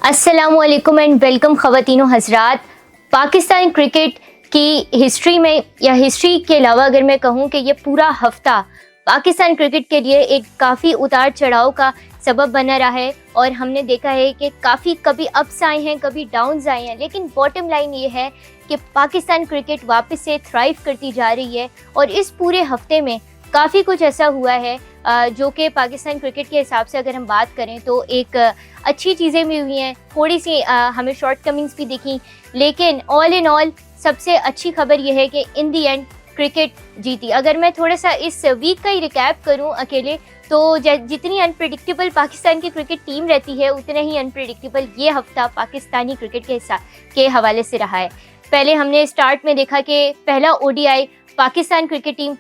अस्सलामुअलैकुम and welcome ख़वातीनो Hazrat. Pakistan cricket की history में या हिस्ट्री के अलावा अगर मैं कहूँ कि ये पूरा हफ्ता पाकिस्तान क्रिकेट के लिए एक काफ़ी उतार चढ़ाव का सबब बना रहा है और हमने देखा है कि काफ़ी कभी अप्स आए हैं, कभी डाउन्स आए हैं, लेकिन बॉटम लाइन ये है कि पाकिस्तान क्रिकेट वापस से थ्राइव करती जा रही है। और इस पूरे हफ्ते में काफ़ी कुछ ऐसा हुआ है जो कि पाकिस्तान क्रिकेट के हिसाब से अगर हम बात करें तो एक अच्छी चीज़ें भी हुई हैं, थोड़ी सी हमें शॉर्ट कमिंग्स भी दिखी, लेकिन ऑल इन ऑल सबसे अच्छी खबर यह है कि इन दी एंड क्रिकेट जीती। अगर मैं थोड़ा सा इस वीक का ही रिकैप करूं अकेले, तो जितनी अनप्रिडिक्टेबल पाकिस्तान की क्रिकेट टीम रहती है उतना ही अनप्रिडिक्टेबल ये हफ्ता पाकिस्तानी क्रिकेट के हवाले से रहा है। पहले हमने स्टार्ट में देखा कि पहला ODI Pakistan cricket team,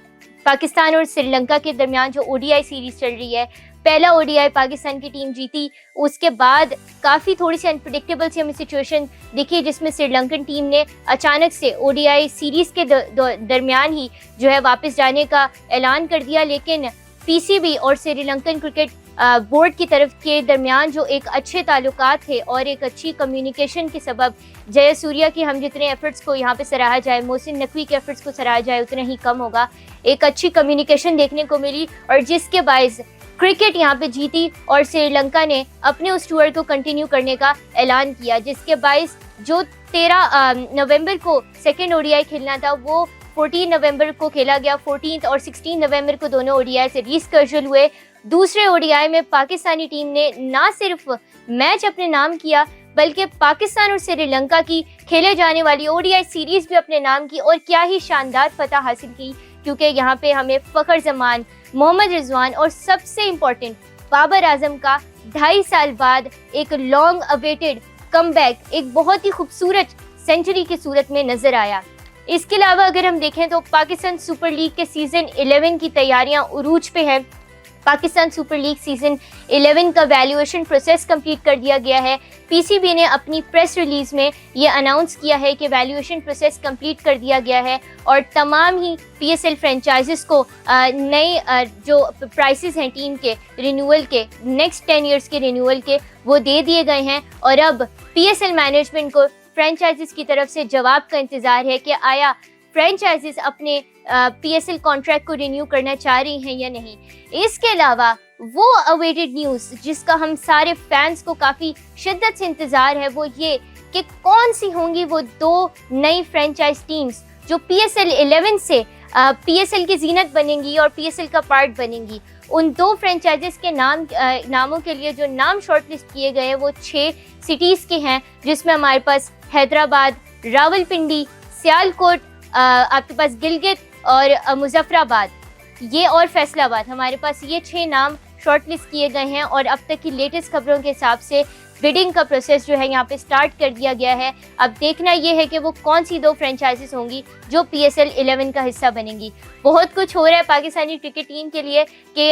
Pakistan और श्रीलंका के दरमियान जो ओडीआई सीरीज चल रही है, पहला ओडीआई पाकिस्तान की टीम जीती। उसके बाद काफ़ी थोड़ी सी अनप्रिडिक्टेबल सी हमें सिचुएशन दिखी जिसमें श्रीलंकन टीम ने अचानक से ओडीआई सीरीज़ के दरमियान ही जो है वापस जाने का ऐलान कर दिया, लेकिन पीसीबी और श्रीलंकन क्रिकेट बोर्ड की तरफ के दरमियान जो एक अच्छे ताल्लुकात थे और एक अच्छी कम्युनिकेशन के सबब जयसूर्या की हम जितने एफर्ट्स को यहाँ पे सराहा जाए, मोहसिन नकवी के एफर्ट्स को सराहा जाए उतना ही कम होगा। एक अच्छी कम्युनिकेशन देखने को मिली और जिसके बायस क्रिकेट यहाँ पे जीती और श्रीलंका ने अपने उस टूर को कंटिन्यू करने का ऐलान किया, जिसके बायस जो 13 नवंबर को सेकेंड ओडीआई खेलना था वो 14 नवंबर को खेला गया। 14 और 16 नवंबर को दोनों ओडीआई से रीस्केड्यूल हुए। दूसरे ओडीआई में पाकिस्तानी टीम ने ना सिर्फ मैच अपने नाम किया बल्कि पाकिस्तान और श्रीलंका की खेले जाने वाली ओडीआई सीरीज भी अपने नाम की, और क्या ही शानदार फतह हासिल की, क्योंकि यहाँ पे हमें फ़खर जमान, मोहम्मद रिजवान और सबसे इम्पोर्टेंट बाबर आजम का 2.5 साल बाद एक लॉन्ग अवेटेड कमबैक एक बहुत ही खूबसूरत सेंचुरी की सूरत में नजर आया। इसके अलावा अगर हम देखें तो पाकिस्तान सुपर लीग के सीज़न 11 की तैयारियां उरूज पे हैं। पाकिस्तान सुपर लीग सीज़न 11 का वैल्यूएशन प्रोसेस कंप्लीट कर दिया गया है। पीसीबी ने अपनी प्रेस रिलीज़ में ये अनाउंस किया है कि वैल्यूएशन प्रोसेस कंप्लीट कर दिया गया है और तमाम ही पीएसएल फ्रेंचाइजेस को नए जो प्राइसेस हैं टीम के रिन्यूअल के, नेक्स्ट 10 इयर्स के रिन्यूअल के, वो दे दिए गए हैं। और अब पीएसएल मैनेजमेंट को फ्रेंचाइजेस की तरफ से जवाब का इंतज़ार है कि आया फ्रेंचाइजेस अपने पीएसएल कॉन्ट्रैक्ट को रिन्यू करना चाह रही हैं या नहीं। इसके अलावा वो अवेटेड न्यूज़ जिसका हम सारे फैंस को काफ़ी शिद्दत से इंतज़ार है वो ये कि कौन सी होंगी वो 2 नई फ्रेंचाइज टीम्स जो पीएसएल 11 से पीएसएल की जीनत बनेंगी और पीएसएल का पार्ट बनेंगी। उन 2 फ्रेंचाइजेस के नामों के लिए जो नाम शॉर्टलिस्ट किए गए हैं वो 6 सिटीज़ के हैं, जिसमें हमारे पास हैदराबाद, रावलपिंडी, सियालकोट, आपके पास गिलगित और मुजफ्फराबाद ये और फैसलाबाद। हमारे पास ये 6 नाम शॉर्टलिस्ट किए गए हैं और अब तक की लेटेस्ट खबरों के हिसाब से बिडिंग का प्रोसेस जो है यहाँ पे स्टार्ट कर दिया गया है। अब देखना ये है कि वो कौन सी 2 फ्रेंचाइजेस होंगी जो पीएसएल 11 का हिस्सा बनेंगी। बहुत कुछ हो रहा है पाकिस्तानी क्रिकेट टीम के लिए कि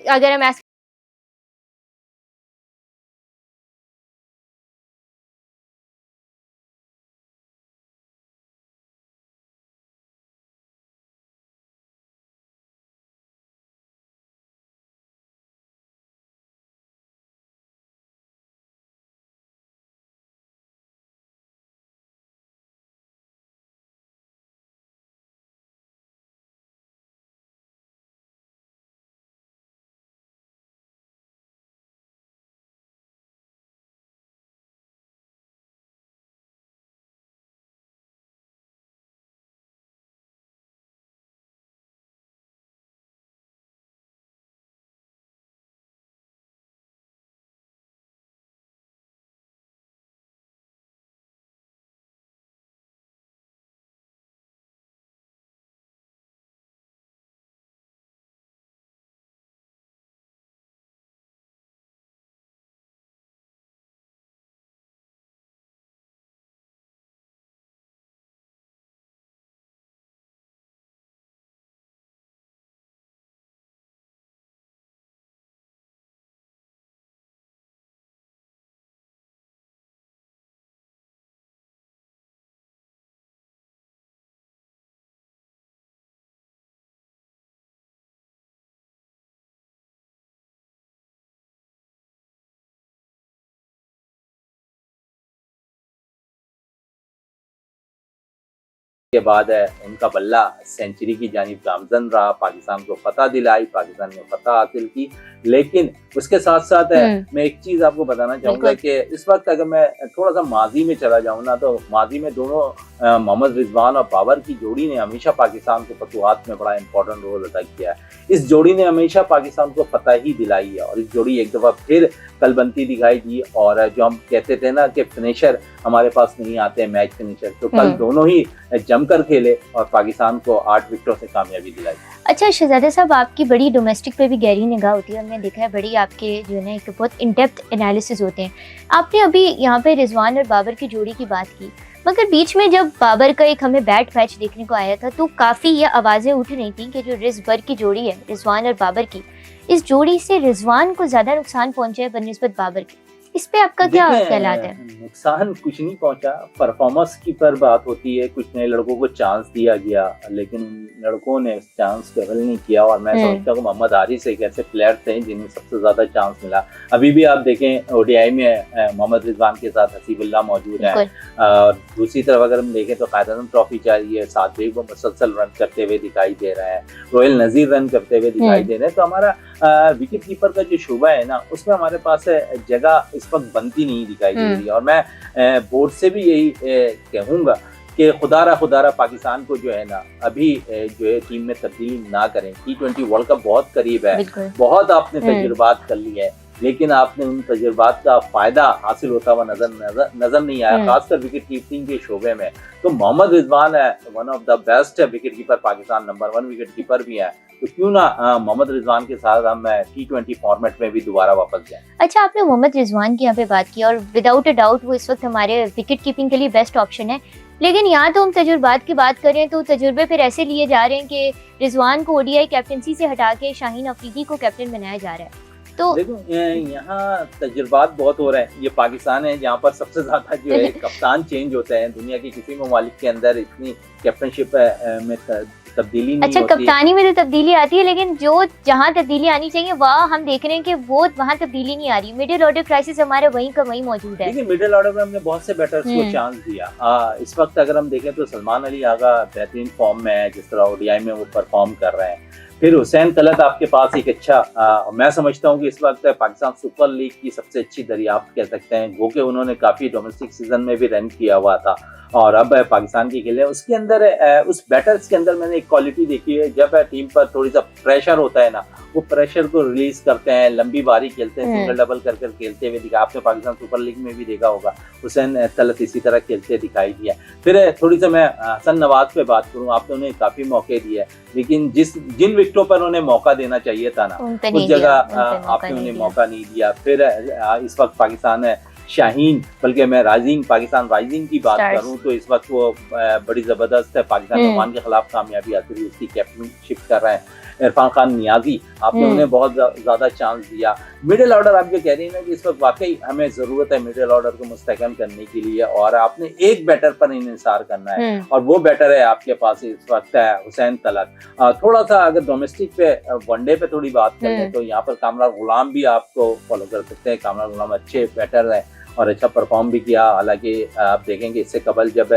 अगर हम के बाद उनका बल्ला सेंचुरी की जानिब गामजन रहा, पाकिस्तान को फतह दिलाई, पाकिस्तान ने फतह हासिल की। लेकिन उसके साथ साथ मैं एक चीज आपको बताना चाहूंगा कि इस वक्त अगर मैं थोड़ा सा माजी में चला जाऊँ ना, तो माजी में दोनों मोहम्मद रिजवान और बाबर की जोड़ी ने हमेशा पाकिस्तान को फतवाहत में बड़ा इंपॉर्टेंट रोल अदा किया है। इस जोड़ी ने हमेशा पाकिस्तान को फतह ही दिलाई है और इस जोड़ी एक दफा फिर कलबंती दिखाई दी। और जो हम कहते थे ना कि फिनिशर हमारे पास नहीं आते मैच फिनिशर, तो कल दोनों ही जमकर खेले और पाकिस्तान को 8 विकेटों से कामयाबी दिलाई। अच्छा शहजादा साहब, आपकी बड़ी डोमेस्टिक पे भी गहरी निगाह होती है, हमने देखा है, बड़ी आपके जो है ना एक बहुत इन डेप्थ एनालिसिस होते हैं। आपने अभी यहाँ पे रिजवान और बाबर की जोड़ी की बात की, मगर बीच में जब बाबर का एक हमें बैट मैच देखने को आया था तो काफ़ी ये आवाज़ें उठ रही थी कि जो रिजबर की जोड़ी है रिजवान और बाबर की, इस जोड़ी से रिजवान को ज़्यादा नुकसान पहुंचा है बनिस्बत बाबर की। इस पे आपका क्या ख्यालात है? नुकसान कुछ नहीं पहुंचा, परफॉर्मेंस की पर बात होती है। कुछ नए लड़कों को चांस दिया गया लेकिन लड़कों ने चांस कबल नहीं किया और मैं समझता हूँ मोहम्मद हारिस एक ऐसे प्लेयर थे जिन्हें सबसे ज्यादा चांस मिला। अभी भी आप देखें ओडीआई में मोहम्मद रिजवान के साथ हसीबुल्लाह मौजूद है। दूसरी तरफ अगर हम देखें तो कायद-ए-आज़म ट्रॉफी जारी है, सादिक वो मुसलसल रन करते हुए दिखाई दे रहा है, रोयल नजीर रन करते हुए दिखाई दे रहे हैं। तो हमारा विकेट कीपर का जो शुबा है ना, उसमें हमारे पास जगह इस वक्त बनती नहीं दिखाई दे रही है। और मैं बोर्ड से भी यही कहूँगा कि खुदारा पाकिस्तान को जो है ना अभी जो है टीम में तब्दीली ना करें। T20 वर्ल्ड कप बहुत करीब है, बहुत आपने तजुर्बात कर लिया है, लेकिन आपने उन तजुर्बात का फायदा हासिल होता हुआ नजर नहीं आया, खासकर विकेट कीपिंग के शोबे में। तो मोहम्मद रिजवान है one of the best wicket keeper, Pakistan number 1 wicket keeper भी है, तो क्यों ना मोहम्मद रिजवान के साथ हम T20 फॉर्मेट में भी दोबारा वापस जाएं। अच्छा, आपने मोहम्मद रिजवान की यहाँ पे बात की और विदाउट अ डाउट वो इस वक्त हमारे विकेट कीपिंग के लिए बेस्ट ऑप्शन है, लेकिन यहाँ तो हम तजुर्बात की बात करें तो तजुर्बे फिर ऐसे लिए जा रहे हैं कि रिजवान को ओडीआई कैप्टनसी से हटा के शाहीन अफरीदी को कैप्टन बनाया जा रहा है। तो देखो यहाँ तजुर्बात बहुत हो रहे हैं। ये पाकिस्तान है जहाँ पर सबसे ज्यादा जो है कप्तान चेंज होता है, दुनिया के किसी ममालिक के अंदर इतनी कैप्टनशिप में तब्दीली नहीं होती। कप्तानी में तो तब्दीली आती है, लेकिन जो जहाँ तब्दीली आनी चाहिए वहाँ हम देख रहे हैं कि वो वहाँ तब्दीली नहीं आ रही। मिडिल ऑर्डर क्राइसिस हमारे वहीं का वहीं मौजूद है। लेकिन मिडिल ऑर्डर में हमने बहुत से बैटर्स को चांस दिया। इस वक्त अगर हम देखें तो सलमान अली आगा बेहतरीन फॉर्म में है, जिस तरह ओडीआई में वो परफॉर्म कर रहे हैं। फिर हुसैन तलत आपके पास एक अच्छा मैं समझता हूँ कि इस वक्त पाकिस्तान सुपर लीग की सबसे अच्छी दरियाफ्त कह सकते हैं, वो कि उन्होंने काफ़ी डोमेस्टिक सीजन में भी रन किया हुआ था और अब पाकिस्तान के खेले। उसके अंदर उस बैटर्स के अंदर मैंने एक क्वालिटी देखी है, जब टीम पर थोड़ी सा प्रेशर होता है ना, वो प्रेशर को रिलीज करते हैं, लंबी बारी खेलते हैं, सिंगल डबल कर खेलते हुए दिखा। आपने पाकिस्तान सुपर लीग में भी देखा होगा हुसैन तलत इसी तरह खेलते दिखाई दिया। फिर थोड़ी सी मैं हसन नवाज पे बात करूँ, आपने उन्हें काफ़ी मौके दिए, लेकिन जिन विकेटों पर उन्हें मौका देना चाहिए था ना, उस जगह आपने उन्हें मौका नहीं दिया। फिर इस वक्त पाकिस्तान है शाहीन, बल्कि मैं पाकिस्तान राइजिंग की बात करूं तो इस वक्त वो बड़ी जबरदस्त है, पाकिस्तान ओमान के खिलाफ कामयाबी हासिल हुई, उसकी कैप्टनशिप कर रहे हैं इरफान खान नियाजी। आपने उन्हें बहुत ज्यादा चांस दिया। मिडिल ऑर्डर आप जो कह रही है ना कि इस वक्त वाकई हमें जरूरत है मिडिल ऑर्डर को मुस्तहकम करने के लिए, और आपने एक बैटर पर इंहिसार करना है और वो बैटर है आपके पास इस वक्त है हुसैन तलत। थोड़ा सा अगर डोमेस्टिक पे वनडे पे थोड़ी बात करें तो यहाँ पर कामरान गुलाम भी आपको फॉलो कर सकते हैं। कामरान गुलाम अच्छे बैटर है और अच्छा परफॉर्म भी किया। हालांकि आप देखेंगे इससे कबल जब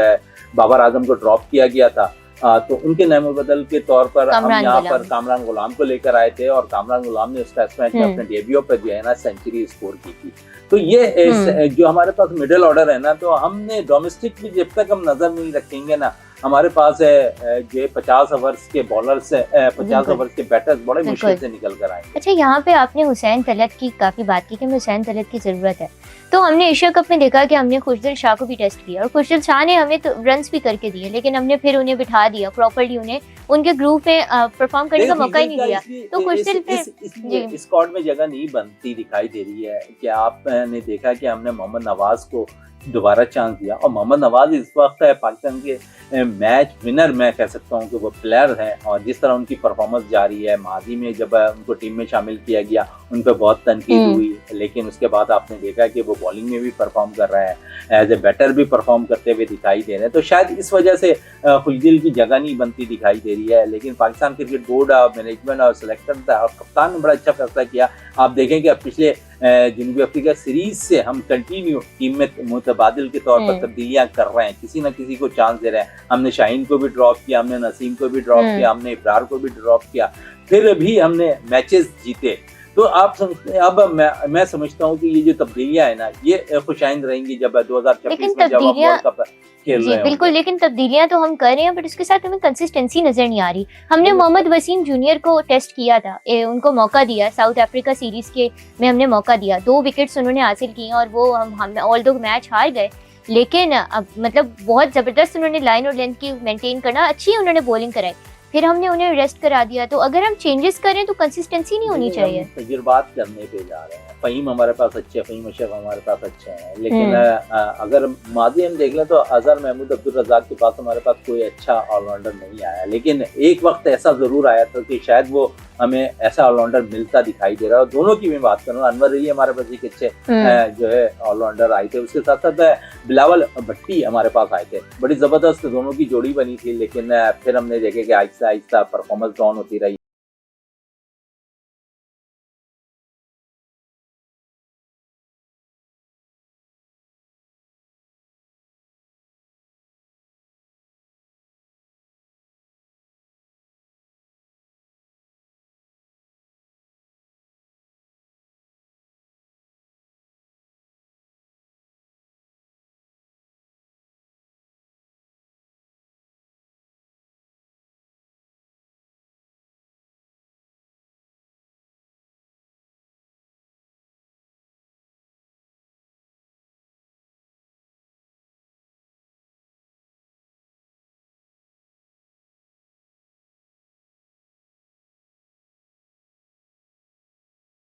बाबर आजम को ड्रॉप किया गया था तो उनके नाम बदल के तौर पर हम यहाँ पर कामरान गुलाम को लेकर आए थे और कामरान गुलाम ने उस टेस्ट मैच में अपने डेब्यू पर जो है ना सेंचुरी स्कोर की थी। तो ये जो हमारे पास मिडिल ऑर्डर है ना, तो हमने डोमेस्टिक भी जब तक हम नजर नहीं रखेंगे ना, हमारे पास जो 50 ओवर्स के बॉलर्स 50 ओवर्स के बैटर्स बड़े मुश्किल से निकल कर आएंगे। अच्छा, यहाँ पे आपने हुसैन तलत की काफी बात की कि हुसैन तलत की जरूरत है, तो हमने एशिया कप में देखा कि हमने खुशदिल शाह को भी टेस्ट किया और खुशदिल शाह ने हमें तो रन्स भी करके दिए, लेकिन हमने फिर उन्हें बिठा दिया प्रॉपर्ली, उन्हें उनके ग्रुप में परफॉर्म करने का मौका ही नहीं दिया। तो खुशदिल फिर स्क्वाड में जगह नहीं बनती दिखाई दे रही है कि आपने देखा कि हमने मोहम्मद नवाज को दोबारा चांस दिया और मोहम्मद नवाज इस वक्त है पाकिस्तान के मैच विनर मैं कह सकता हूँ कि वो प्लेयर हैं और जिस तरह उनकी परफॉर्मेंस जारी है। माजी में जब उनको टीम में शामिल किया गया उन पर बहुत तनकीद हुई, लेकिन उसके बाद आपने देखा कि वो बॉलिंग में भी परफॉर्म कर रहे हैं, एज ए बैटर भी परफॉर्म करते हुए दिखाई दे रहे हैं। तो शायद इस वजह से खुशदिल की जगह नहीं बनती दिखाई दे रही है, लेकिन पाकिस्तान क्रिकेट बोर्ड मैनेजमेंट और सिलेक्टर और कप्तान ने बड़ा अच्छा फैसला किया। आप देखें कि पिछले जनूबी अफ्रीका सीरीज से हम कंटिन्यू टीम में मुतबादिल के तौर पर तब्दीलियां कर रहे हैं, किसी न किसी को चांस दे रहे हैं। हमने शाहीन को भी ड्रॉप किया, हमने नसीम को भी ड्रॉप किया, हमने इब्रार को भी ड्रॉप किया, फिर भी हमने मैचेस जीते। तो आप समझते हैं, अब मैं समझता हूँ कि ये जो तब्दीलियां है ना, ये खुशाइंद रहेंगी जब 2026 में जब हम वर्ल्ड कप खेल जी रहे बिल्कुल, लेकिन तब्दीलियां तो हम कर रहे हैं, बट उसके साथ हमें कंसिस्टेंसी नजर नहीं आ रही। हमने मोहम्मद वसीम जूनियर को टेस्ट किया था, उनको मौका दिया, साउथ अफ्रीका सीरीज के में हमने मौका दिया, 2 विकेट्स उन्होंने हासिल किए और वो हम ऑल दो मैच हार गए, लेकिन अब मतलब बहुत जबरदस्त उन्होंने लाइन और लेंथ की मेंटेन करना, अच्छी उन्होंने बॉलिंग कराई, फिर हमने उन्हें रेस्ट करा दिया। तो अगर हम चेंजेस करें तो कंसिस्टेंसी नहीं होनी चाहिए। तजुर्बात करने पे जा रहे हैं, फ़हीम हमारे पास अच्छे, फ़हीम अशरफ हमारे पास अच्छे हैं, लेकिन अगर माजी हम देख लें तो अजहर महमूद अब्दुल रज़ाक के पास हमारे पास कोई अच्छा ऑलराउंडर नहीं आया। लेकिन एक वक्त ऐसा ज़रूर आया था कि शायद वो हमें ऐसा ऑलराउंडर मिलता दिखाई दे रहा है। दोनों की मैं बात करूँ, अनवर अली हमारे पास एक अच्छे जो है ऑलराउंडर आए थे, उसके साथ साथ बिलावल भट्टी हमारे पास आए थे, बड़ी ज़बरदस्त दोनों की जोड़ी बनी थी, लेकिन फिर हमने देखे कि आहिस्ता आहिस्ता परफॉर्मेंस डाउन होती रही।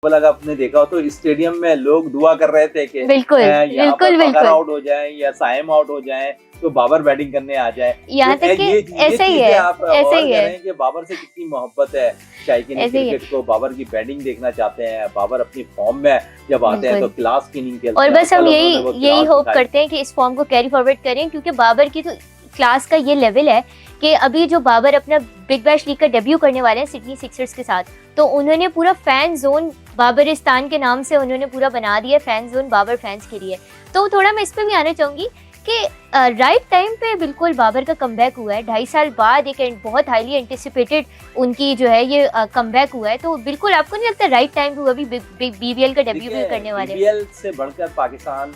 अगर आपने देखा हो तो स्टेडियम में लोग दुआ कर रहे थे कि बिल्कुल यहाँ पर बिल्कुल बगर आउट हो जाए या साइम आउट हो जाए तो बाबर बैटिंग करने आ जाए। यहाँ तो तक कि ऐसे ही है, आप ऐसे ही है कि बाबर से कितनी मोहब्बत है शायकीन क्रिकेट को, बाबर की बैटिंग देखना चाहते हैं, बाबर अपनी फॉर्म में जब आते हैं तो क्लास की इनिंग खेलते और हैं। बस हम यही होप करते हैं कि इस फॉर्म को कैरी फॉरवर्ड करें, क्योंकि बाबर की तो क्लास का ये लेवल है कि अभी जो बाबर अपना बिग बैश लीग का डेब्यू करने वाले हैं सिडनी सिक्सर्स के साथ, तो उन्होंने पूरा फैन जोन बाबरिस्तान के नाम से उन्होंने पूरा बना दिया, फैन जोन बाबर फैंस के लिए। तो थोड़ा मैं इस पे भी आना चाहूंगी कि राइट टाइम पे बिल्कुल बाबर का कमबैक हुआ है, 2.5 साल बाद एक बहुत हाईली एंटिसिपेटेड उनकी जो है ये कमबैक हुआ है, तो बिल्कुल आपको नहीं लगता राइट टाइम पे हुआ, अभी बीबीएल का डेब्यू भी करने वाले हैं। बीबीएल से बढ़कर पाकिस्तान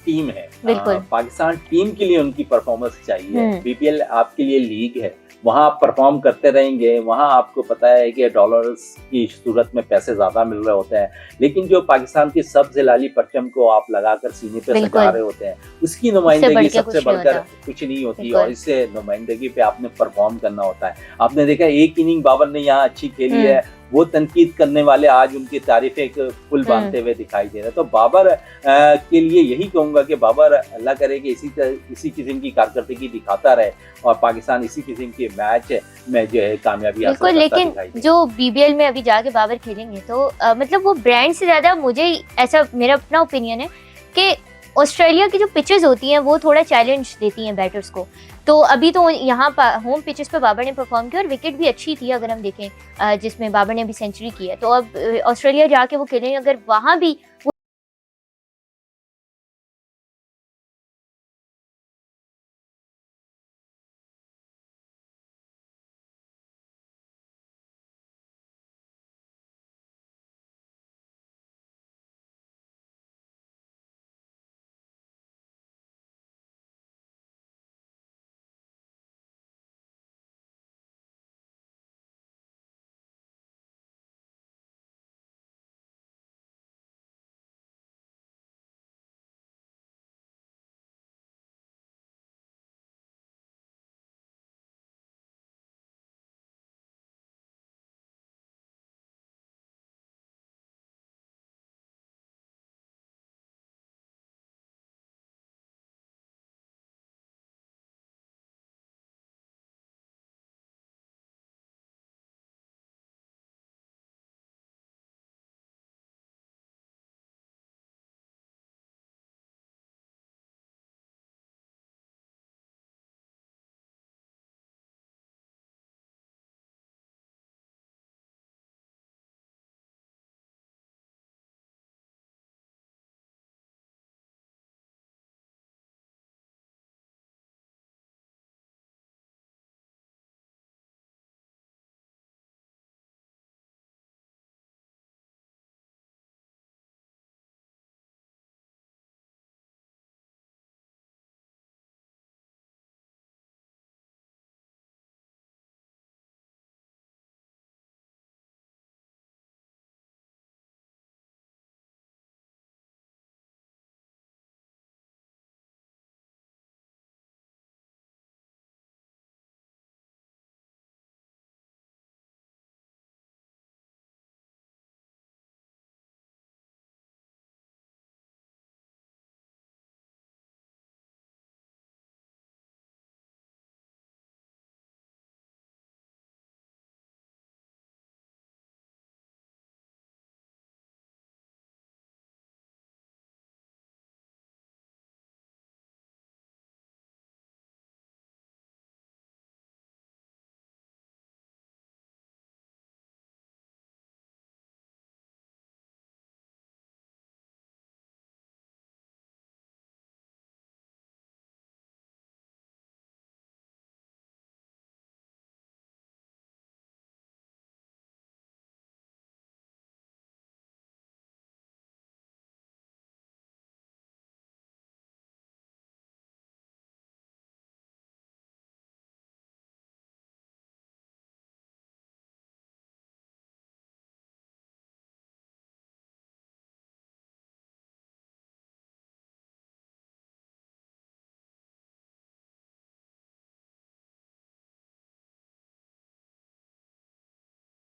टीम है, बिल्कुल पाकिस्तान टीम के लिए उनकी परफॉर्मेंस चाहिए। बीपीएल आपके लिए लीग है, वहां आप परफॉर्म करते रहेंगे, वहां आपको पता है कि डॉलर्स की सूरत में पैसे ज्यादा मिल रहे होते हैं, लेकिन जो पाकिस्तान की सब्ज लाली परचम को आप लगाकर सीने पे सजा रहे होते हैं, उसकी नुमाइंदगी सबसे बढ़कर कुछ नहीं होती, और इससे नुमाइंदगी पे आपने परफॉर्म करना होता है। आपने देखा एक इनिंग बाबर ने यहाँ अच्छी खेली है, वो तनकीद करने वाले आज उनकी तारीफें एक पुल बांधते हुए दिखाई दे रहे हैं। तो बाबर के लिए यही कहूंगा कि बाबर अल्लाह करे कि इसी किस्म की कारकर्दगी दिखाता रहे और पाकिस्तान इसी किस्म के मैच में जो है कामयाबी हासिल करता दिखाई दे। लेकिन जो बीबीएल में अभी जाके बाबर खेलेंगे तो मतलब वो ब्रांड से ज्यादा, मुझे ऐसा मेरा अपना ओपिनियन है कि ऑस्ट्रेलिया की जो पिचेस होती हैं वो थोड़ा चैलेंज देती हैं बैटर्स को। तो अभी तो यहाँ होम पिचेस पे बाबर ने परफॉर्म किया और विकेट भी अच्छी थी अगर हम देखें, जिसमें बाबर ने भी सेंचुरी की है। तो अब ऑस्ट्रेलिया जाके वो खेलेंगे, अगर वहाँ भी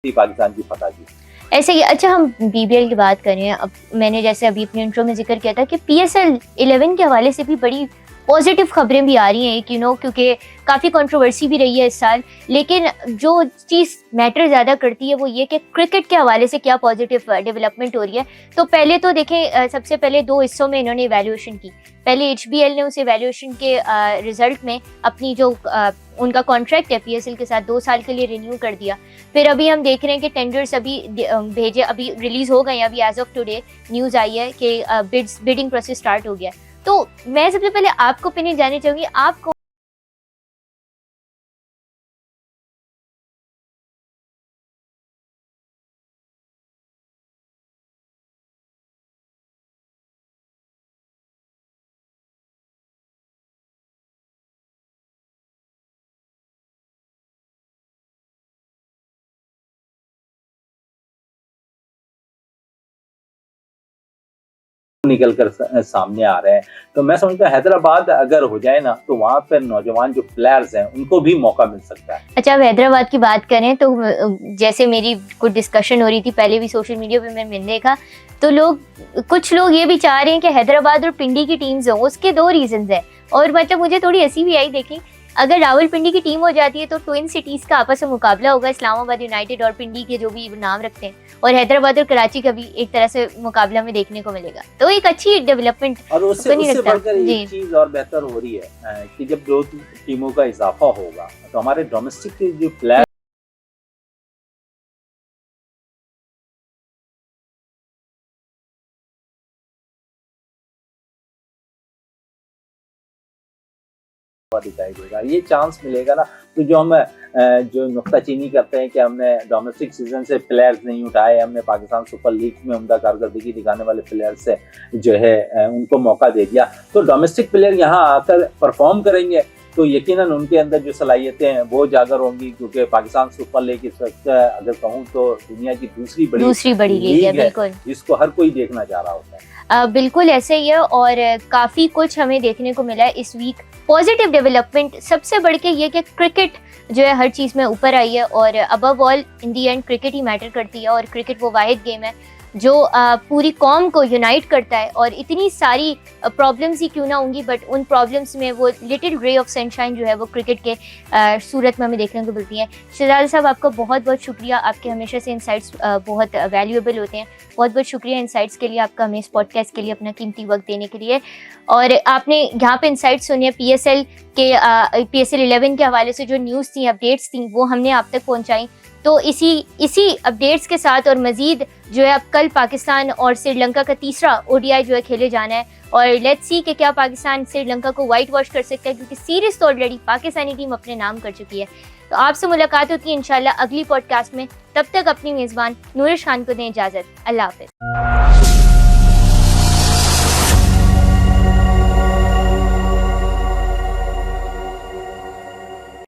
पाकिस्तान की फतह की। ऐसे ही अच्छा हम बीबीएल की बात करें, अब मैंने जैसे अभी अपने इंट्रो में जिक्र किया था कि पीएसएल 11 के हवाले से भी बड़ी पॉजिटिव खबरें भी आ रही हैं, क्योंकि काफ़ी कंट्रोवर्सी भी रही है इस साल, लेकिन जो चीज़ मैटर ज़्यादा करती है वो ये कि क्रिकेट के हवाले से क्या पॉजिटिव डेवलपमेंट हो रही है। तो पहले तो देखें, सबसे पहले 2 हिस्सों में इन्होंने इवैल्यूएशन की। पहले एचबीएल ने उस इवैल्यूएशन के रिजल्ट में अपनी जो उनका कॉन्ट्रैक्ट है पीएसएल के साथ 2 साल के लिए रिन्यू कर दिया। फिर अभी हम देख रहे हैं कि टेंडर्स अभी अभी रिलीज हो गए हैं। अभी एज ऑफ टुडे न्यूज़ आई है कि बिडिंग प्रोसेस स्टार्ट हो गया है। तो मैं सबसे पहले आपको ओपिनियन जानना चाहूँगी, आप निकल कर सामने आ रहे हैं। तो मैं समझता हूँ हैदराबाद अगर हो जाए ना तो वहाँ पर नौजवान जो प्लेयर्स हैं उनको भी मौका मिल सकता है। अच्छा, अब हैदराबाद की बात करें तो जैसे मेरी कुछ डिस्कशन हो रही थी पहले भी सोशल मीडिया पे मैंने देखा, तो कुछ लोग ये भी चाह रहे हैं कि हैदराबाद और पिंडी की टीम्स हों। उसके 2 रीजंस हैं, और मतलब मुझे थोड़ी हंसी भी आई। देखी, अगर रावलपिंडी की टीम हो जाती है तो ट्विन सिटीज का आपस में मुकाबला होगा, इस्लामाबाद यूनाइटेड और पिंडी के जो भी नाम रखते हैं, और हैदराबाद और कराची का भी एक तरह से मुकाबला में देखने को मिलेगा। तो एक अच्छी डेवलपमेंट और उससे बढ़कर एक चीज और बेहतर हो रही है कि जब 2 टीमों का इजाफा होगा तो हमारे डोमेस्टिक जो प्लेयर दिखाई देगा, ये चांस मिलेगा ना। तो जो हम जो नुक्ताचीनी करते हैं कि हमने डोमेस्टिक सीजन से प्लेयर्स नहीं उठाए, हमने पाकिस्तान सुपर लीग में उम्दा कारकर्दगी दिखाने वाले प्लेयर्स से जो है उनको मौका दे दिया, तो डोमेस्टिक प्लेयर यहाँ आकर परफॉर्म करेंगे तो यकीनन उनके अंदर जो सलाहियतें हैं वो उजागर होंगी। क्योंकि पाकिस्तान सुपर लीग इस वक्त अगर कहूँ तो दुनिया की दूसरी बड़ी लीग है, बिल्कुल, जिसको हर कोई देखना चाह रहा होता है। बिल्कुल ऐसे ही है, और काफ़ी कुछ हमें देखने को मिला है इस वीक। पॉजिटिव डेवलपमेंट सबसे बढ़ के ये कि क्रिकेट जो है हर चीज़ में ऊपर आई है, और above all in the and cricket he matter करती है। और क्रिकेट वो वाहिद गेम है जो पूरी कौम को यूनाइट करता है, और इतनी सारी प्रॉब्लम्स ही क्यों ना होंगी, बट उन प्रॉब्लम्स में वो लिटिल रे ऑफ सनशाइन जो है वो क्रिकेट के सूरत में हमें देखने को मिलती है। शहजाद साहब, आपका बहुत बहुत शुक्रिया, आपके हमेशा से इंसाइट्स बहुत वैल्यूएबल होते हैं। बहुत बहुत शुक्रिया इंसाइट्स के लिए, आपका हमें इस पॉडकास्ट के लिए अपना कीमती वक्त देने के लिए। और आपने यहाँ पे इंसाइट्स सुनी है पीएसएल 11 के हवाले से जो न्यूज़ थी, अपडेट्स थी, वो हमने आप तक पहुँचाई। तो इसी अपडेट्स के साथ और मज़ीद जो है अब कल पाकिस्तान और श्रीलंका का तीसरा ओडीआई जो है खेले जाना है, और लेट्स सी कि क्या पाकिस्तान श्रीलंका को वाइट वॉश कर सकता है, क्योंकि सीरीज तो ऑलरेडी पाकिस्तानी टीम अपने नाम कर चुकी है। तो आपसे मुलाकात होती है इंशाल्लाह अगली पॉडकास्ट में। तब तक अपनी मेज़बान नूरिश खान को दें इजाज़त। अल्लाह हाफ़िज़।